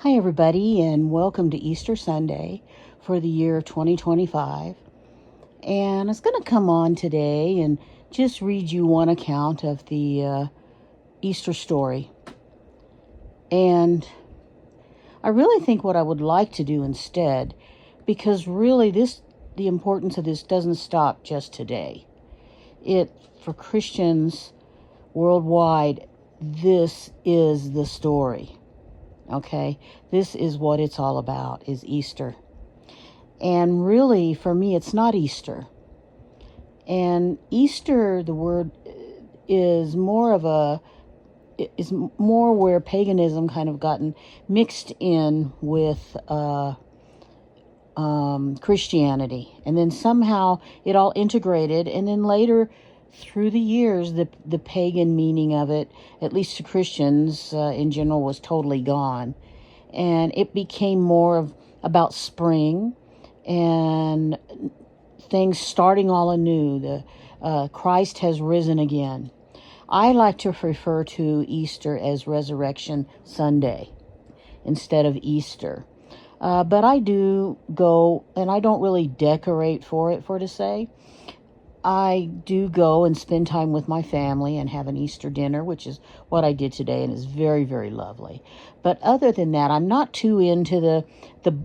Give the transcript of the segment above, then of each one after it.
Hi, everybody, and welcome to Easter Sunday for the year 2025. And I was going to come on today and just read you one account of the Easter story. And I really think what I would like to do instead, because really the importance of this doesn't stop just today. For Christians worldwide, this is the story. Okay, this is what it's all about, is Easter. And really, for me, it's not Easter. And Easter, the word, is more where paganism kind of gotten mixed in with Christianity. And then somehow it all integrated. And then later, through the years, the pagan meaning of it, at least to Christians in general, was totally gone. And it became more about spring and things starting all anew. Christ has risen again. I like to refer to Easter as Resurrection Sunday instead of Easter. But I do go, and I don't really decorate to say. I do go and spend time with my family and have an Easter dinner, which is what I did today, and is very, very lovely. But other than that, I'm not too into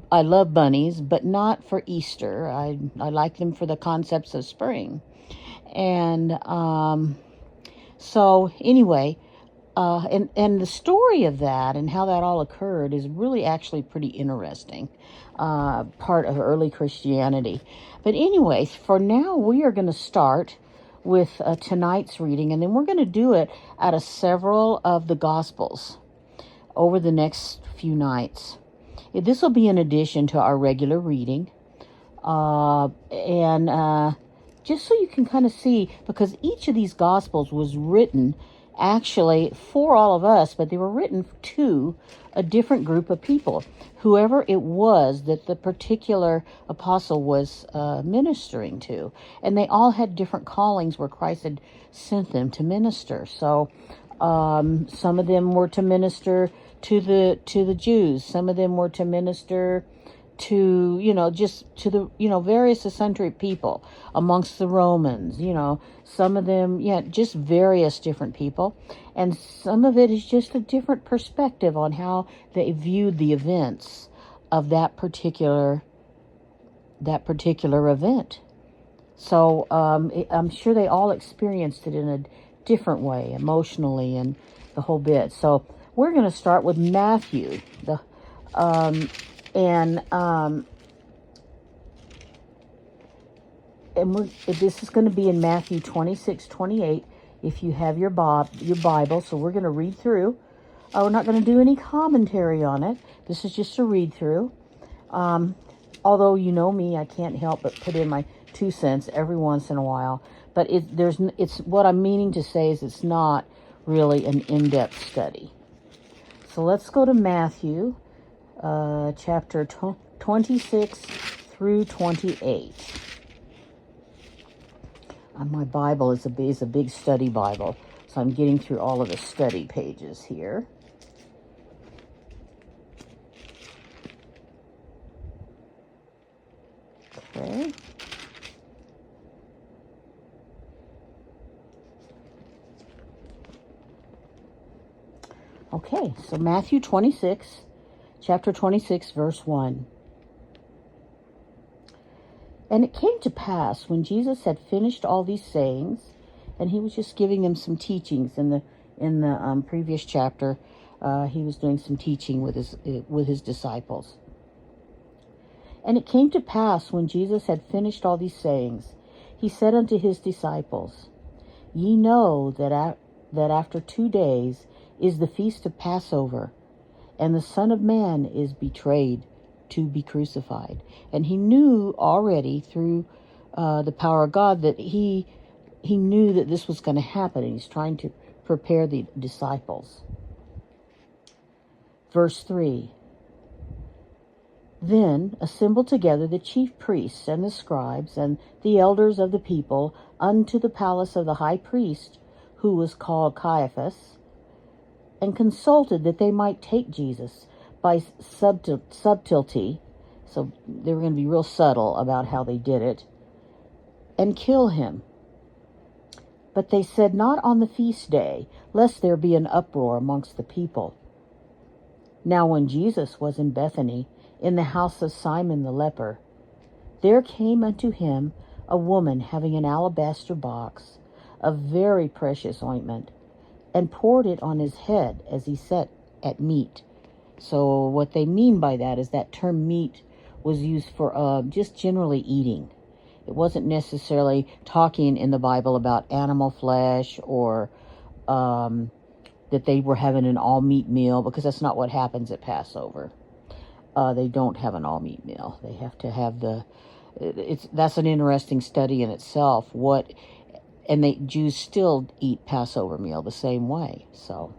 I love bunnies, but not for Easter. I like them for the concepts of spring. And so anyway, and the story of that and how that all occurred is really actually pretty interesting, part of early Christianity. But anyway, for now, we are going to start with tonight's reading, and then we're going to do it out of several of the Gospels over the next few nights. This will be in addition to our regular reading, and just so you can kind of see, because each of these Gospels was written actually for all of us, but they were written to a different group of people, whoever it was that the particular apostle was ministering to. And they all had different callings where Christ had sent them to minister. So some of them were to minister to the Jews. Some of them were to minister to, just to the, various eccentric people amongst the Romans, some of them, just various different people. And some of it is just a different perspective on how they viewed the events of that particular event. So I'm sure they all experienced it in a different way, emotionally and the whole bit. So we're going to start with Matthew, this is going to be in Matthew 26:28. If you have your Bible, so we're going to read through. We're not going to do any commentary on it. This is just a read through. Although you know me, I can't help but put in my 2 cents every once in a while. But it's what I'm meaning to say is it's not really an in-depth study. So let's go to Matthew, chapter 26 through 28. My Bible is a big study Bible, so I'm getting through all of the study pages here. Okay. Okay, so Matthew 26, chapter 26, verse 1. And it came to pass when Jesus had finished all these sayings, and he was just giving them some teachings in the previous chapter. He was doing some teaching with his disciples. And it came to pass when Jesus had finished all these sayings, he said unto his disciples, Ye know that after 2 days is the feast of Passover, and the Son of Man is betrayed to be crucified. And he knew already through the power of God that he knew that this was going to happen, and he's trying to prepare the disciples. Verse 3. Then assembled together the chief priests and the scribes and the elders of the people unto the palace of the high priest, who was called Caiaphas, and consulted that they might take Jesus by subtlety, so they were going to be real subtle about how they did it, and kill him. But they said, "Not on the feast day, lest there be an uproar amongst the people." Now when Jesus was in Bethany, in the house of Simon the leper, there came unto him a woman having an alabaster box of very precious ointment, and poured it on his head as he sat at meat. So what they mean by that is that term meat was used for just generally eating. It wasn't necessarily talking in the Bible about animal flesh or that they were having an all-meat meal, because that's not what happens at Passover. They don't have an all-meat meal. They have to have that's an interesting study in itself. And Jews still eat Passover meal the same way. So,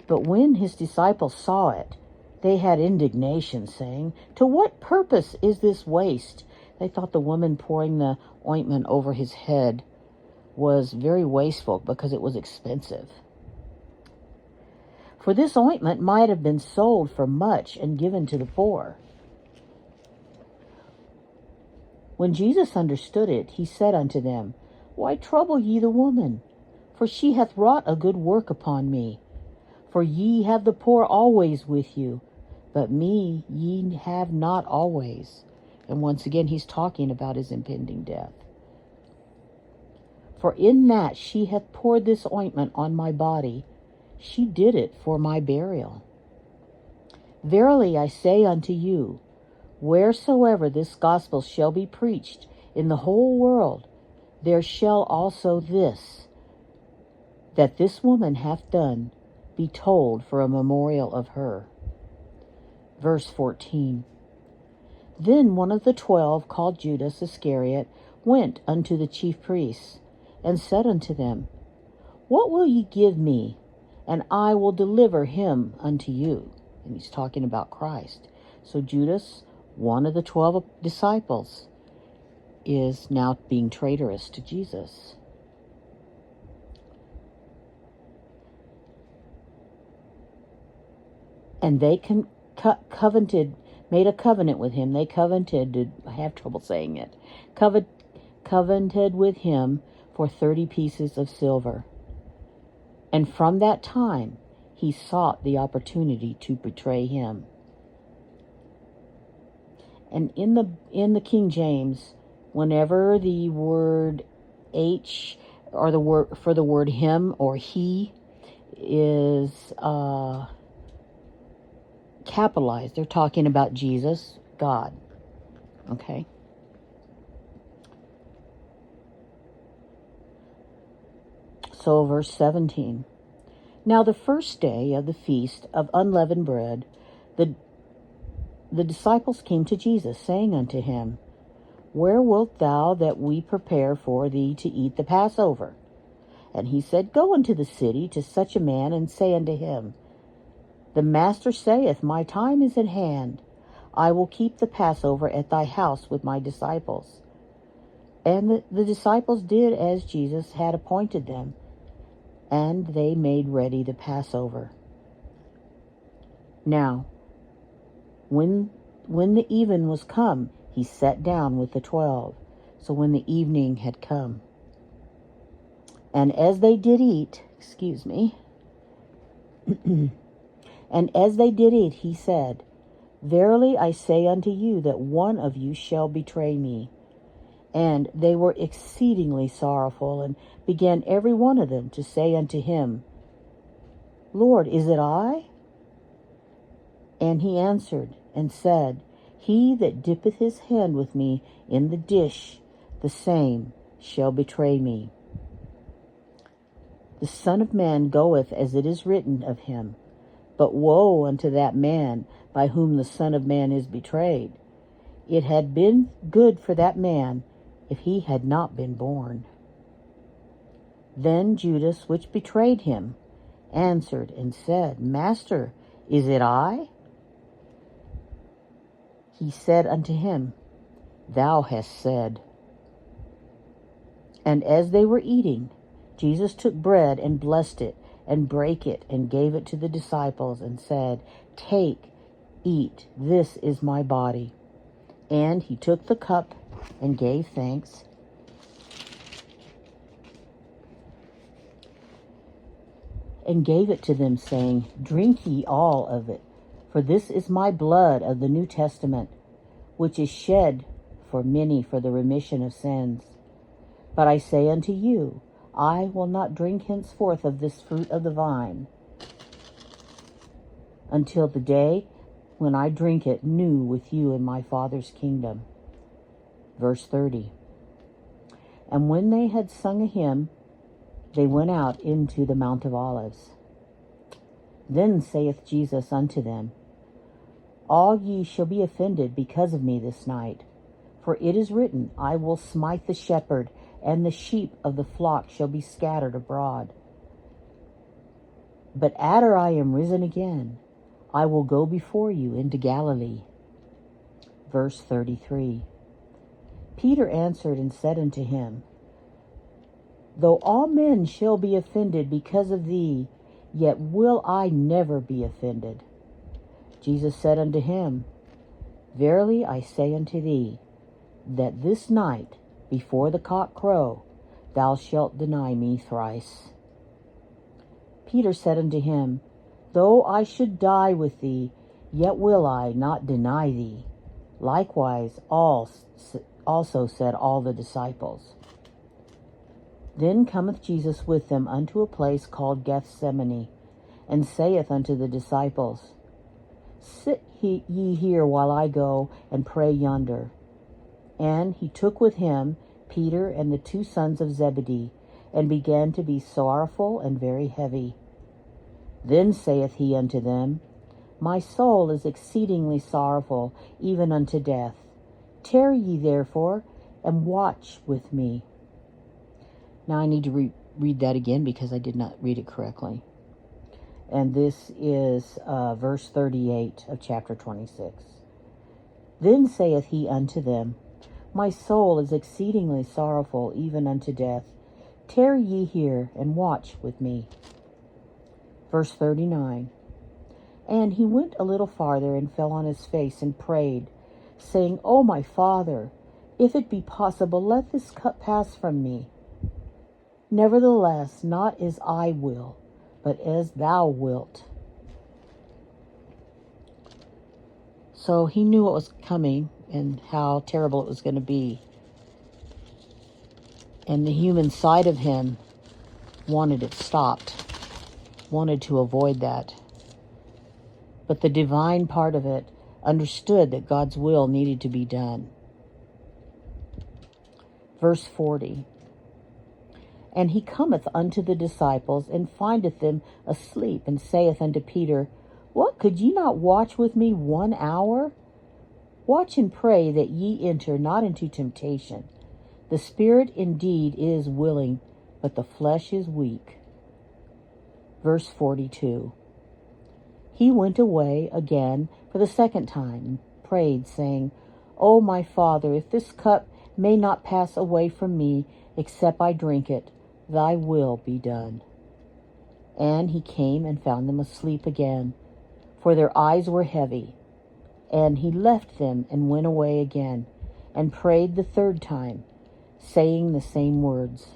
but when his disciples saw it, they had indignation, saying, "To what purpose is this waste?" They thought the woman pouring the ointment over his head was very wasteful because it was expensive. For this ointment might have been sold for much and given to the poor. When Jesus understood it, he said unto them, "Why trouble ye the woman? For she hath wrought a good work upon me. For ye have the poor always with you, but me ye have not always." And once again, he's talking about his impending death. "For in that she hath poured this ointment on my body, she did it for my burial. Verily I say unto you, wheresoever this gospel shall be preached in the whole world, there shall also this, that this woman hath done, be told for a memorial of her." Verse 14. Then one of the 12, called Judas Iscariot, went unto the chief priests, and said unto them, "What will ye give me, and I will deliver him unto you?" And he's talking about Christ. So Judas, one of the 12 disciples, is now being traitorous to Jesus. And they made a covenant with him. They covenanted, I have trouble saying it, covenanted with him for 30 pieces of silver. And from that time, he sought the opportunity to betray him. And in the King James, whenever the word H, or the word for the word him or he, is capitalized, they're talking about Jesus, God. Okay. So verse 17. Now the first day of the feast of unleavened bread, the disciples came to Jesus, saying unto him, "Where wilt thou that we prepare for thee to eat the Passover?" And he said, "Go into the city to such a man, and say unto him, The master saith, My time is at hand. I will keep the Passover at thy house with my disciples." And the disciples did as Jesus had appointed them, and they made ready the Passover. Now, when the even was come, he sat down with the 12. So when the evening had come, and as they did eat, and as they did eat, he said, "Verily I say unto you that one of you shall betray me." And they were exceedingly sorrowful, and began every one of them to say unto him, "Lord, is it I?" And he answered and said, "He that dippeth his hand with me in the dish, the same shall betray me. The Son of Man goeth as it is written of him. But woe unto that man by whom the Son of Man is betrayed. It had been good for that man if he had not been born." Then Judas, which betrayed him, answered and said, "Master, is it I?" He said unto him, "Thou hast said." And as they were eating, Jesus took bread and blessed it, and brake it, and gave it to the disciples, and said, "Take, eat, this is my body." And he took the cup and gave thanks, and gave it to them, saying, "Drink ye all of it, for this is my blood of the New Testament, which is shed for many for the remission of sins. But I say unto you, I will not drink henceforth of this fruit of the vine, until the day when I drink it new with you in my Father's kingdom." Verse 30. And when they had sung a hymn, they went out into the Mount of Olives. Then saith Jesus unto them, "All ye shall be offended because of me this night. For it is written, I will smite the shepherd, and the sheep of the flock shall be scattered abroad. But after I am risen again, I will go before you into Galilee." Verse 33. Peter answered and said unto him, "Though all men shall be offended because of thee, yet will I never be offended." Jesus said unto him, "Verily I say unto thee, that this night, before the cock crow, thou shalt deny me thrice." Peter said unto him, "Though I should die with thee, yet will I not deny thee." Likewise also said all the disciples. Then cometh Jesus with them unto a place called Gethsemane, and saith unto the disciples, "Sit ye here while I go and pray yonder." And he took with him Peter and the 2 sons of Zebedee, and began to be sorrowful and very heavy. Then saith he unto them, "My soul is exceedingly sorrowful, even unto death. Tarry ye therefore, and watch with me." Now I need to read that again because I did not read it correctly. And this is verse 38 of chapter 26. Then saith he unto them, "My soul is exceedingly sorrowful, even unto death. Tarry ye here, and watch with me." Verse 39. And he went a little farther, and fell on his face, and prayed, saying, "O my Father, if it be possible, let this cup pass from me. Nevertheless, not as I will, but as thou wilt." So he knew what was coming and how terrible it was going to be. And the human side of him wanted it stopped, wanted to avoid that. But the divine part of it understood that God's will needed to be done. Verse 40. And he cometh unto the disciples, and findeth them asleep, and saith unto Peter, "What, could ye not watch with me 1 hour? Watch and pray that ye enter not into temptation. The spirit indeed is willing, but the flesh is weak." Verse 42. He went away again for the second time, and prayed, saying, "O my Father, if this cup may not pass away from me, except I drink it, thy will be done." And he came and found them asleep again, for their eyes were heavy. And he left them, and went away again, and prayed the 3rd time, saying the same words.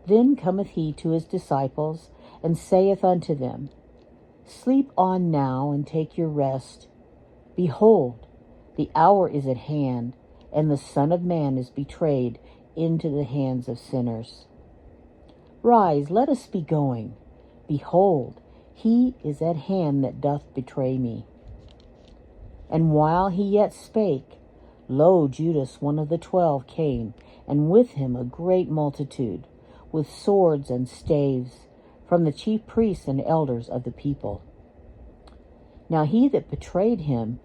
Then cometh he to his disciples, and saith unto them, "Sleep on now, and take your rest. Behold, the hour is at hand, and the Son of Man is betrayed into the hands of sinners. Rise, let us be going. Behold, he is at hand that doth betray me." And while he yet spake, lo, Judas, one of the 12, came, and with him a great multitude, with swords and staves, from the chief priests and elders of the people. Now he that betrayed him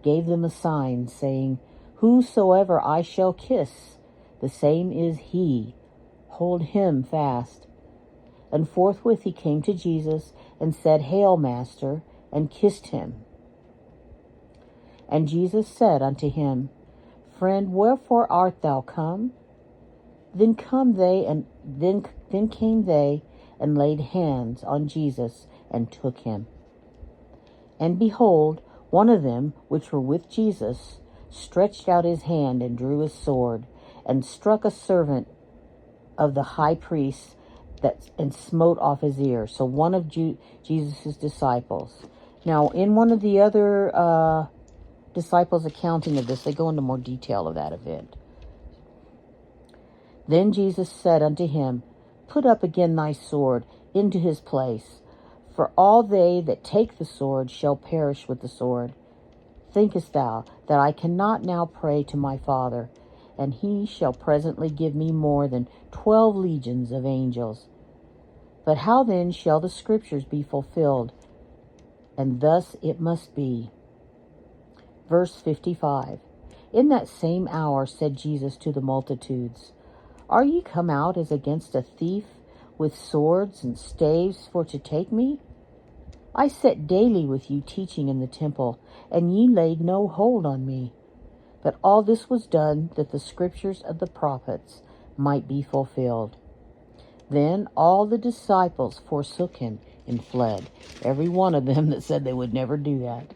gave them a sign, saying, "Whosoever I shall kiss, the same is he. Hold him fast." And forthwith he came to Jesus, and said, "Hail, Master," and kissed him. And Jesus said unto him, "Friend, wherefore art thou come?" Then came they and laid hands on Jesus, and took him. And behold, one of them which were with Jesus stretched out his hand and drew his sword, and struck a servant of the high priest, and smote off his ear. So one of Jesus' disciples. Now, in one of the other disciples' accounting of this, they go into more detail of that event. Then Jesus said unto him, Put up again thy sword into his place, for all they that take the sword shall perish with the sword. Thinkest thou that I cannot now pray to my Father, and he shall presently give me more than 12 legions of angels? But how then shall the scriptures be fulfilled? And thus it must be. Verse 55. In that same hour said Jesus to the multitudes, Are ye come out as against a thief, with swords and staves for to take me? I sat daily with you teaching in the temple, and ye laid no hold on me. But all this was done, that the scriptures of the prophets might be fulfilled. Then all the disciples forsook him and fled. Every one of them that said they would never do that.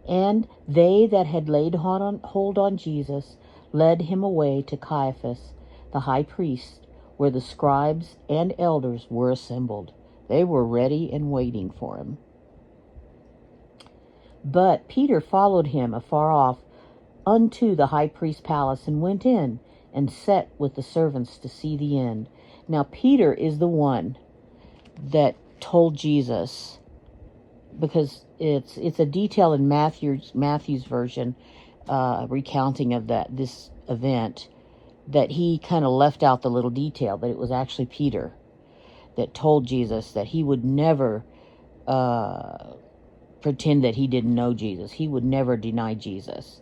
And they that had laid hold on Jesus led him away to Caiaphas, the high priest, where the scribes and elders were assembled. They were ready and waiting for him. But Peter followed him afar off unto the high priest's palace, and went in, and sat with the servants to see the end. Now Peter is the one that told Jesus, because it's a detail in Matthew's version, recounting of this event, that he kind of left out the little detail, but it was actually Peter that told Jesus that he would never pretend that he didn't know Jesus. He would never deny Jesus.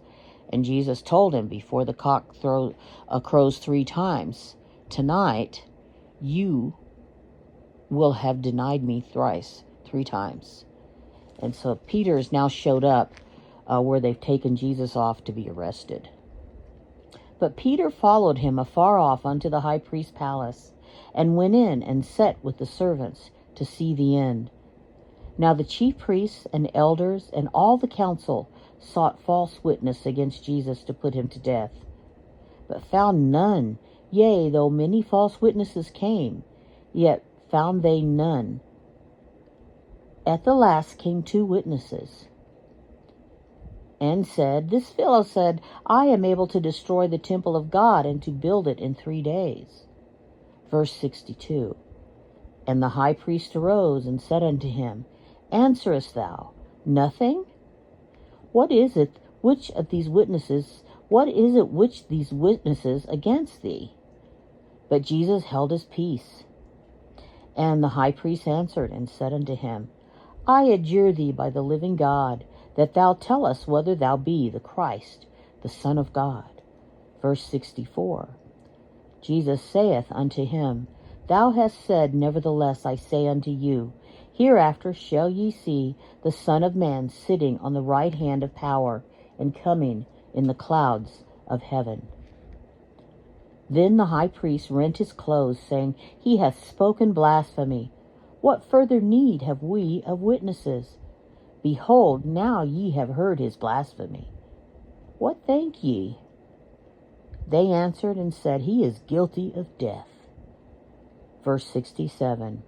And Jesus told him, before the cock crows 3 times, tonight you will have denied me 3 times. And so Peter has now showed up where they've taken Jesus off to be arrested. But Peter followed him afar off unto the high priest's palace, and went in and sat with the servants to see the end. Now the chief priests and elders and all the council sought false witness against Jesus to put him to death, but found none. Yea, though many false witnesses came, yet found they none. At the last came 2 witnesses, and said, This fellow said, I am able to destroy the temple of God, and to build it in 3 days. Verse 62. And the high priest arose and said unto him, Answerest thou nothing? What is it which these witnesses against thee? But Jesus held his peace. And the high priest answered and said unto him, I adjure thee by the living God, that thou tell us whether thou be the Christ, the Son of God. Verse 64. Jesus saith unto him, Thou hast said, nevertheless I say unto you, hereafter shall ye see the Son of Man sitting on the right hand of power, and coming in the clouds of heaven. Then the high priest rent his clothes, saying, He hath spoken blasphemy. What further need have we of witnesses? Behold, now ye have heard his blasphemy. What think ye? They answered and said, He is guilty of death. Verse 67.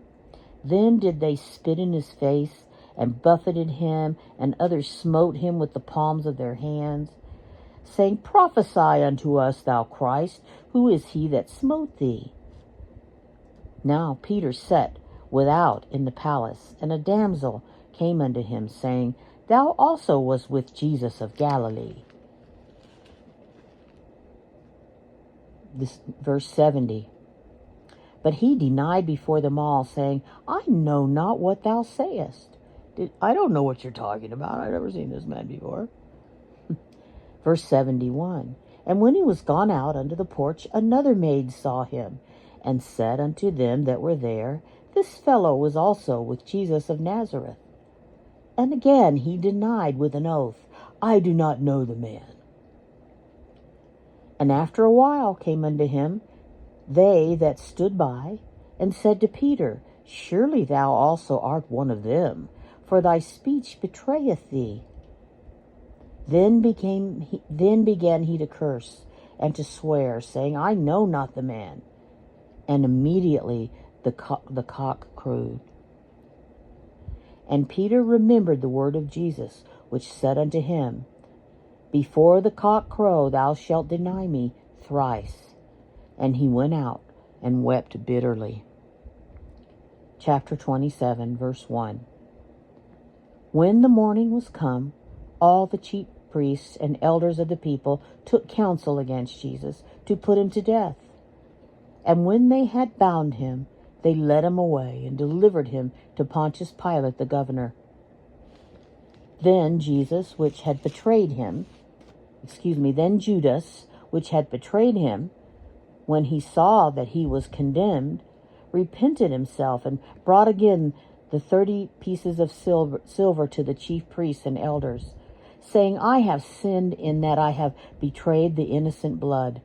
Then did they spit in his face, and buffeted him, and others smote him with the palms of their hands, saying, Prophesy unto us, thou Christ, who is he that smote thee? Now Peter sat without in the palace, and a damsel came unto him, saying, Thou also wast with Jesus of Galilee. This verse 70. But he denied before them all, saying, I know not what thou sayest. I don't know what you're talking about. I've never seen this man before. Verse 71. And when he was gone out unto the porch, another maid saw him, and said unto them that were there, This fellow was also with Jesus of Nazareth. And again he denied with an oath, I do not know the man. And after a while came unto him they that stood by, and said to Peter, Surely thou also art one of them, for thy speech betrayeth thee. Then began he to curse and to swear, saying, I know not the man. And immediately the cock crowed. And Peter remembered the word of Jesus, which said unto him, Before the cock crow, thou shalt deny me thrice. And he went out and wept bitterly. Chapter 27, verse 1. When the morning was come, all the chief priests and elders of the people took counsel against Jesus to put him to death. And when they had bound him, they led him away and delivered him to Pontius Pilate the governor. Then Judas, which had betrayed him, when he saw that he was condemned, repented himself and brought again the 30 pieces of silver to the chief priests and elders, saying, I have sinned in that I have betrayed the innocent blood.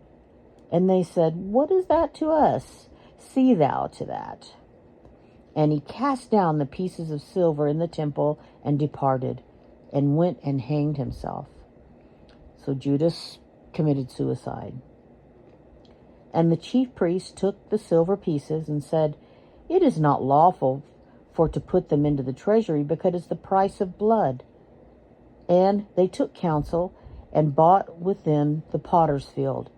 And they said, What is that to us? See thou to that. And he cast down the pieces of silver in the temple and departed, and went and hanged himself. So Judas committed suicide. And the chief priests took the silver pieces and said, It is not lawful for to put them into the treasury, because it's the price of blood. And they took counsel and bought with them the potter's field,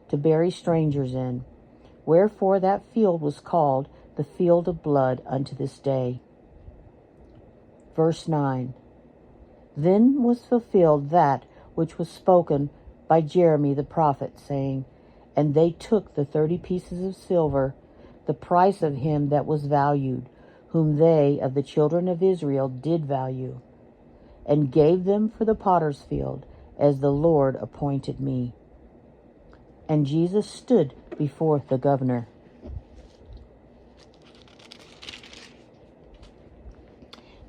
to bury strangers in. Wherefore that field was called the field of blood unto this day. Verse 9. Then was fulfilled that which was spoken by Jeremy the prophet, saying, And they took the 30 pieces of silver, the price of him that was valued, whom they of the children of Israel did value, and gave them for the potter's field, as the Lord appointed me. And Jesus stood before the governor.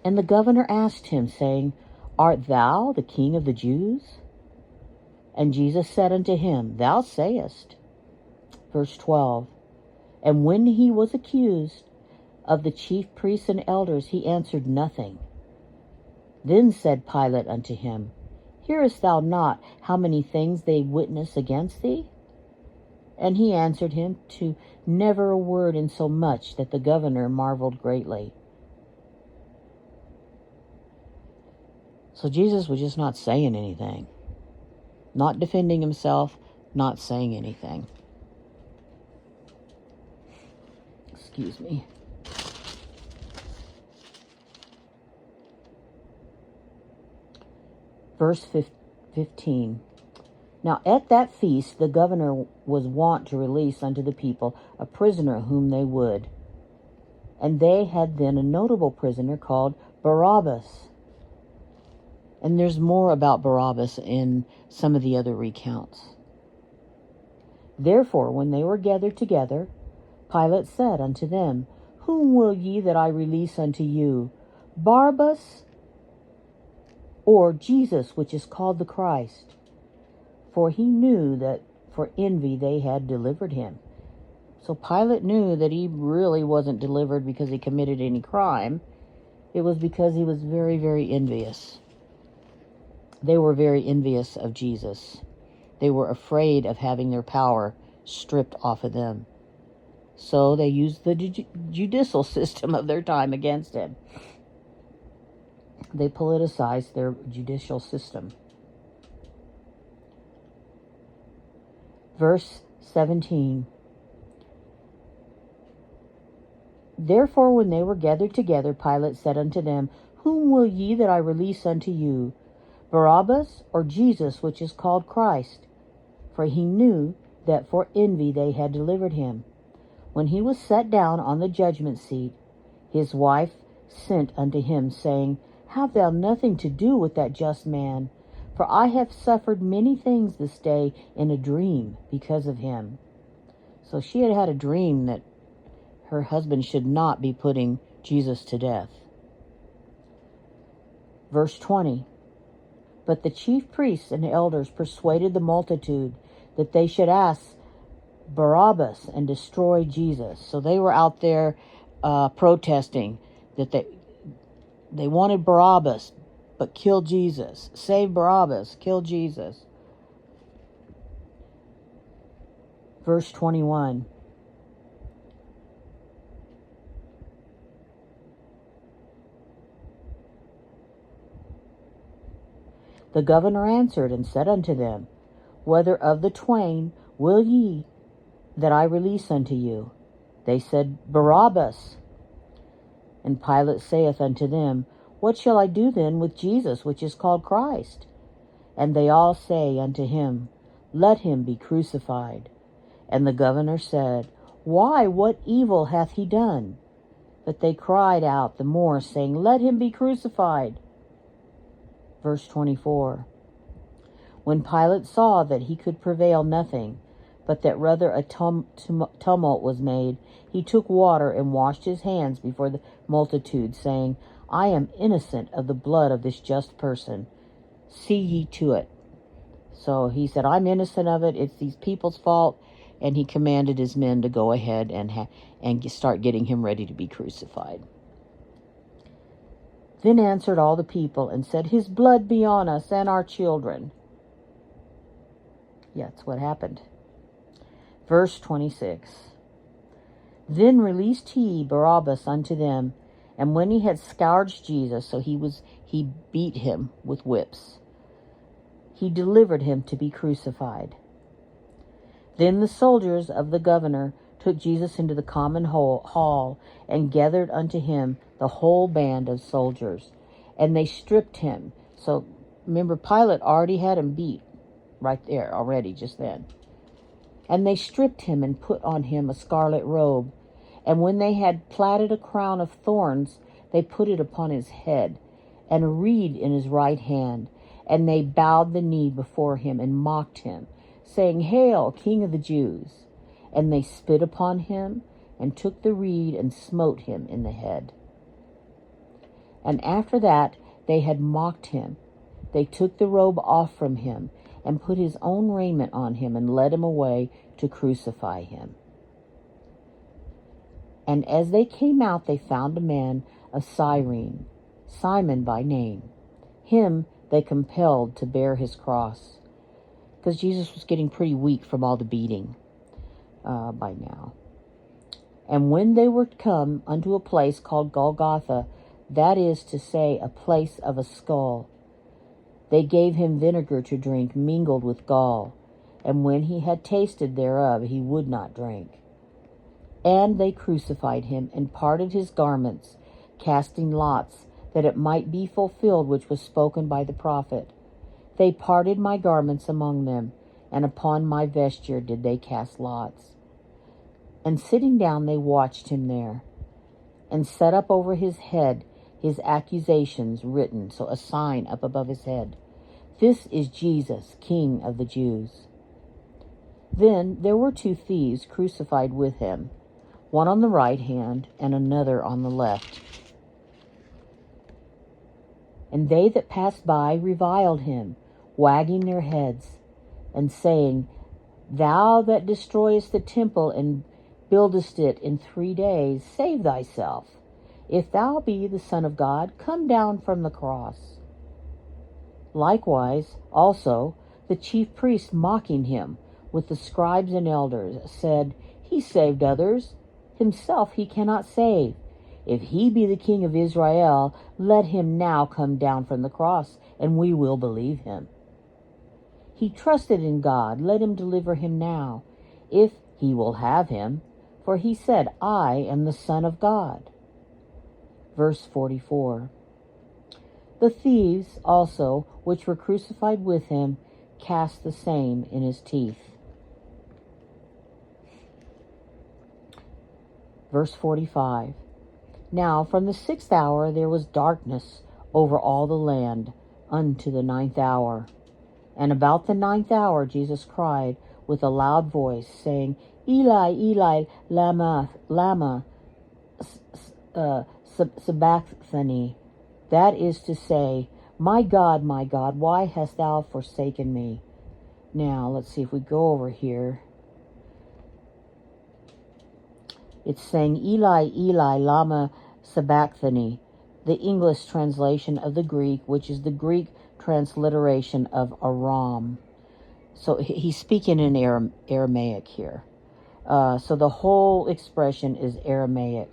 And the governor asked him, saying, Art thou the king of the Jews? And Jesus said unto him, Thou sayest. Verse 12. And when he was accused of the chief priests and elders, he answered nothing. Then said Pilate unto him, Hearest thou not how many things they witness against thee? And he answered him to never a word, insomuch that the governor marveled greatly. So Jesus was just not saying anything. Not defending himself, not saying anything. Excuse me. Verse 15. Now at that feast the governor was wont to release unto the people a prisoner whom they would. And they had then a notable prisoner called Barabbas. And there's more about Barabbas in some of the other recounts. Therefore, when they were gathered together, Pilate said unto them, Whom will ye that I release unto you, Barabbas, or Jesus, which is called the Christ? For he knew that for envy they had delivered him. So Pilate knew that he really wasn't delivered because he committed any crime. It was because he was very, very envious. They were very envious of Jesus. They were afraid of having their power stripped off of them. So they used the judicial system of their time against him. They politicized their judicial system. Verse 17. Therefore, when they were gathered together, Pilate said unto them, Whom will ye that I release unto you, Barabbas, or Jesus, which is called Christ? For he knew that for envy they had delivered him. When he was set down on the judgment seat, his wife sent unto him, saying, Have thou nothing to do with that just man? For I have suffered many things this day in a dream because of him. So she had had a dream that her husband should not be putting Jesus to death. Verse 20. But the chief priests and elders persuaded the multitude that they should ask Barabbas and destroy Jesus. So they were out there protesting that they wanted Barabbas, but kill Jesus. Save Barabbas, kill Jesus. Verse 21. The governor answered and said unto them, Whether of the twain will ye that I release unto you? They said, Barabbas. And Pilate saith unto them, What shall I do then with Jesus, which is called Christ? And they all say unto him, Let him be crucified. And the governor said, Why, what evil hath he done? But they cried out the more, saying, Let him be crucified. Verse 24. When Pilate saw that he could prevail nothing, but that rather a tumult was made, he took water and washed his hands before the multitude, saying, I am innocent of the blood of this just person. See ye to it. So he said, I'm innocent of it. It's these people's fault. And he commanded his men to go ahead and start getting him ready to be crucified. Then answered all the people and said, His blood be on us and our children. Yeah, that's what happened. Verse 26. Then released he Barabbas unto them, and when he had scourged Jesus, so he beat him with whips, he delivered him to be crucified. Then the soldiers of the governor took Jesus into the common hall, and gathered unto him the whole band of soldiers, and they stripped him. So remember, Pilate already had him beat right there already just then. And they stripped him and put on him a scarlet robe, and when they had platted a crown of thorns, they put it upon his head, and a reed in his right hand, and they bowed the knee before him and mocked him, saying, Hail, King of the Jews! And they spit upon him, and took the reed and smote him in the head. And after that they had mocked him, they took the robe off from him, and put his own raiment on him, and led him away to crucify him. And as they came out, they found a man of Cyrene, Simon by name. Him they compelled to bear his cross, because Jesus was getting pretty weak from all the beating by now. And when they were come unto a place called Golgotha, that is to say, a place of a skull, they gave him vinegar to drink mingled with gall, and when he had tasted thereof, he would not drink. And they crucified him, and parted his garments, casting lots, that it might be fulfilled which was spoken by the prophet. They parted my garments among them, and upon my vesture did they cast lots. And sitting down they watched him there, and set up over his head his accusations written, so a sign up above his head, This is Jesus, King of the Jews. Then there were two thieves crucified with him, one on the right hand and another on the left. And they that passed by reviled him, wagging their heads, and saying, Thou that destroyest the temple and buildest it in 3 days, save thyself. If thou be the Son of God, come down from the cross. Likewise, also, the chief priests mocking him, with the scribes and elders, said, He saved others, himself he cannot save. If he be the King of Israel, let him now come down from the cross, and we will believe him. He trusted in God, let him deliver him now, if he will have him, for he said, I am the Son of God. Verse 44. The thieves also, which were crucified with him, cast the same in his teeth. Verse 45. Now from the 6th hour there was darkness over all the land unto the 9th hour. And about the 9th hour Jesus cried with a loud voice, saying, Eli, Eli, lama sabachthani. That is to say, my God, why hast thou forsaken me? Now, let's see if we go over here. It's saying, Eli, Eli, lama sabachthani, the English translation of the Greek, which is the Greek transliteration of Aram. So he's speaking in Aramaic here. So the whole expression is Aramaic.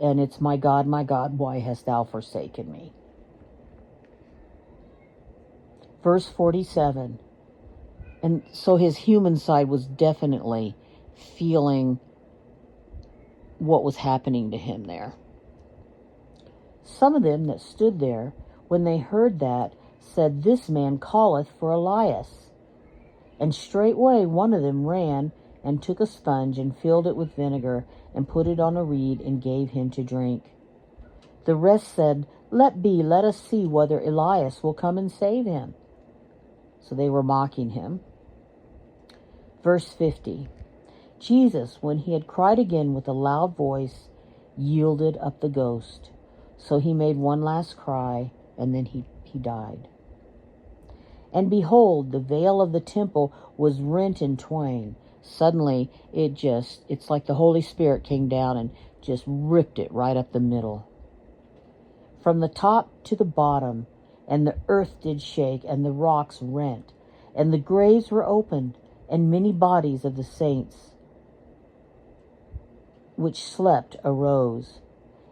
And it's, my God, why hast thou forsaken me? Verse 47. And so his human side was definitely feeling what was happening to him there. Some of them that stood there, when they heard that, said, This man calleth for Elias. And straightway one of them ran and took a sponge and filled it with vinegar and put it on a reed and gave him to drink. The rest said, Let be, let us see whether Elias will come and save him. So they were mocking him. Verse 50. Jesus, when he had cried again with a loud voice, yielded up the ghost. So he made one last cry, and then he died. And behold, the veil of the temple was rent in twain. Suddenly, it's like the Holy Spirit came down and just ripped it right up the middle. From the top to the bottom, and the earth did shake, and the rocks rent, and the graves were opened, and many bodies of the saints which slept arose.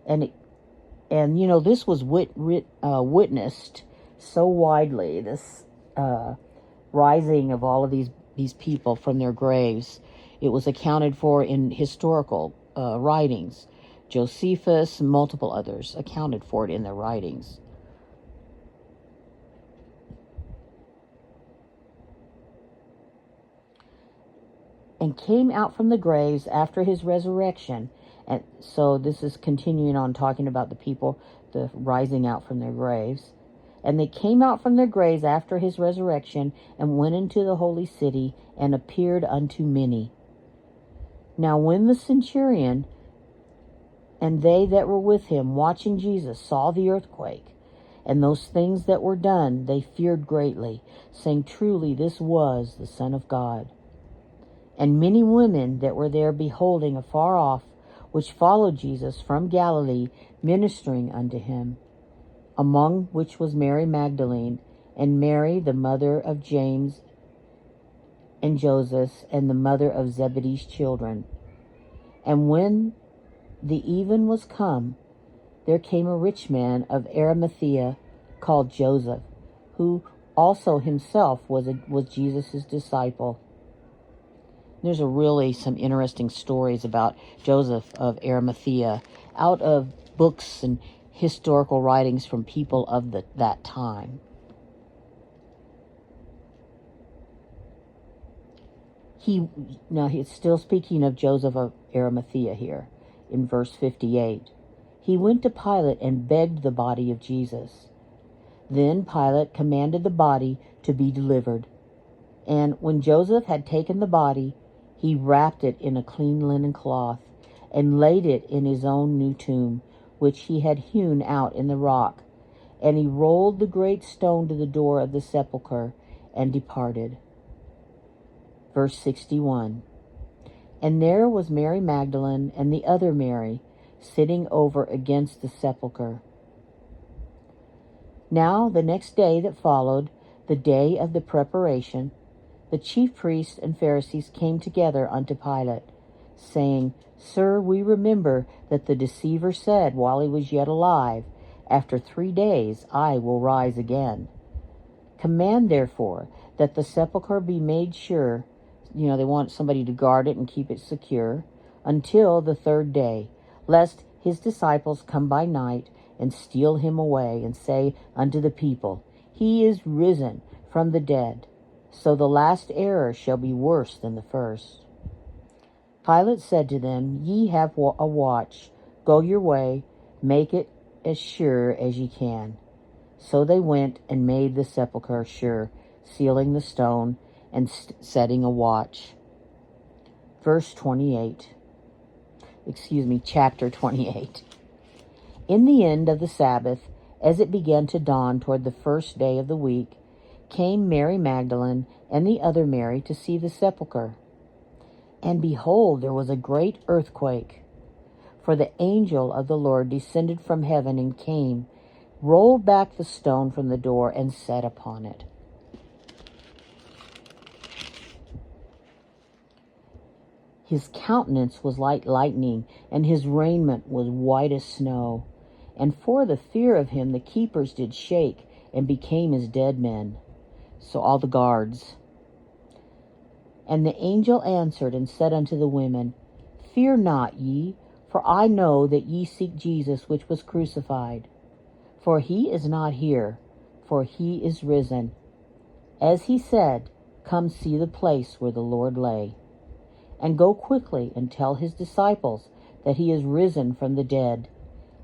And this was witnessed so widely, this rising of all of these people from their graves. It was accounted for in historical writings. Josephus and multiple others accounted for it in their writings. And came out from the graves after his resurrection. And so this is continuing on talking about the people, the rising out from their graves. And they came out from their graves after his resurrection and went into the holy city and appeared unto many. Now when the centurion and they that were with him watching Jesus saw the earthquake and those things that were done, they feared greatly, saying, Truly this was the Son of God. And many women that were there beholding afar off, which followed Jesus from Galilee, ministering unto him, among which was Mary Magdalene, and Mary the mother of James and Joseph, and the mother of Zebedee's children. And when the even was come, there came a rich man of Arimathea, called Joseph, who also himself was Jesus' disciple. There's really some interesting stories about Joseph of Arimathea out of books and historical writings from people of that time. He's still speaking of Joseph of Arimathea here in verse 58. He went to Pilate and begged the body of Jesus. Then Pilate commanded the body to be delivered. And when Joseph had taken the body, he wrapped it in a clean linen cloth, and laid it in his own new tomb, which he had hewn out in the rock. And he rolled the great stone to the door of the sepulchre, and departed. Verse 61. And there was Mary Magdalene and the other Mary, sitting over against the sepulchre. Now the next day that followed, the day of the preparation, the chief priests and Pharisees came together unto Pilate, saying, Sir, we remember that the deceiver said while he was yet alive, After 3 days I will rise again. Command therefore that the sepulchre be made sure, they want somebody to guard it and keep it secure, until the 3rd day, lest his disciples come by night and steal him away, and say unto the people, He is risen from the dead. So the last error shall be worse than the first. Pilate said to them, Ye have a watch. Go your way, make it as sure as ye can. So they went and made the sepulchre sure, sealing the stone and setting a watch. Chapter 28. In the end of the Sabbath, as it began to dawn toward the 1st day of the week, came Mary Magdalene and the other Mary to see the sepulchre. And behold, there was a great earthquake. For the angel of the Lord descended from heaven and came, rolled back the stone from the door, and sat upon it. His countenance was like lightning, and his raiment was white as snow. And for the fear of him the keepers did shake, and became as dead men. So all the guards. And the angel answered and said unto the women, Fear not ye, for I know that ye seek Jesus which was crucified. For he is not here, for he is risen. As he said, Come see the place where the Lord lay. And go quickly and tell his disciples that he is risen from the dead.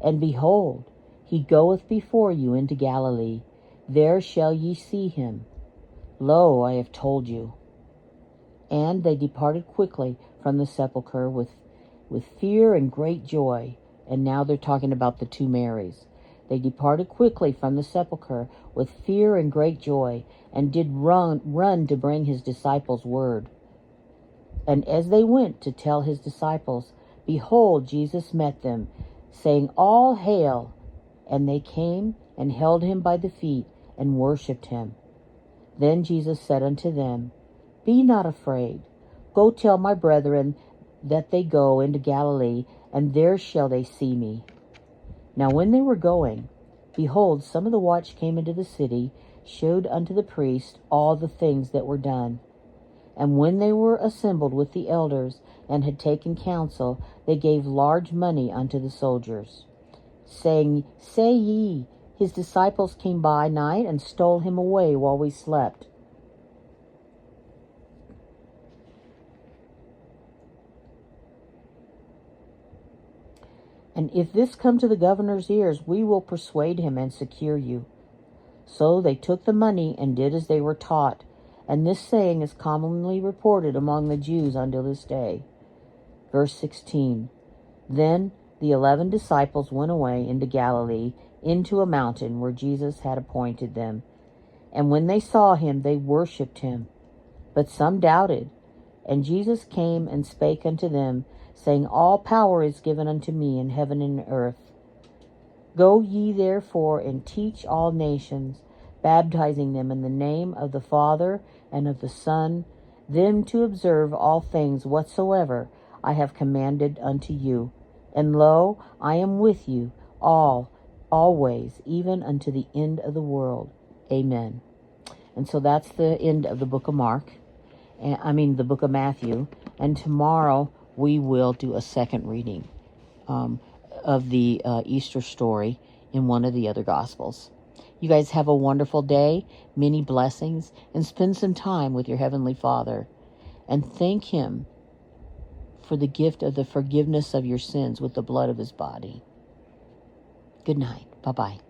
And behold, he goeth before you into Galilee. There shall ye see him. Lo, I have told you. And they departed quickly from the sepulchre with fear and great joy. And now they're talking about the two Marys. They departed quickly from the sepulchre with fear and great joy, and did run to bring his disciples word. And as they went to tell his disciples, behold, Jesus met them, saying, All hail! And they came and held him by the feet and worshipped him. Then Jesus said unto them, Be not afraid. Go tell my brethren that they go into Galilee, and there shall they see me. Now when they were going, behold, some of the watch came into the city, showed unto the priest all the things that were done. And when they were assembled with the elders, and had taken counsel, they gave large money unto the soldiers, saying, Say ye, his disciples came by night, and stole him away while we slept. And if this come to the governor's ears, we will persuade him and secure you. So they took the money and did as they were taught. And this saying is commonly reported among the Jews until this day. Verse 16. Then the 11 disciples went away into Galilee, into a mountain where Jesus had appointed them. And when they saw him, they worshipped him. But some doubted. And Jesus came and spake unto them, saying, All power is given unto me in heaven and earth. Go ye therefore and teach all nations, baptizing them in the name of the Father and of the Son, them to observe all things whatsoever I have commanded unto you. And lo, I am with you always, even unto the end of the world. Amen. And so that's the end of the book of the book of Matthew. And tomorrow we will do a second reading of the Easter story in one of the other Gospels. You guys have a wonderful day, many blessings, and spend some time with your Heavenly Father. And thank him for the gift of the forgiveness of your sins with the blood of his body. Good night. Bye-bye.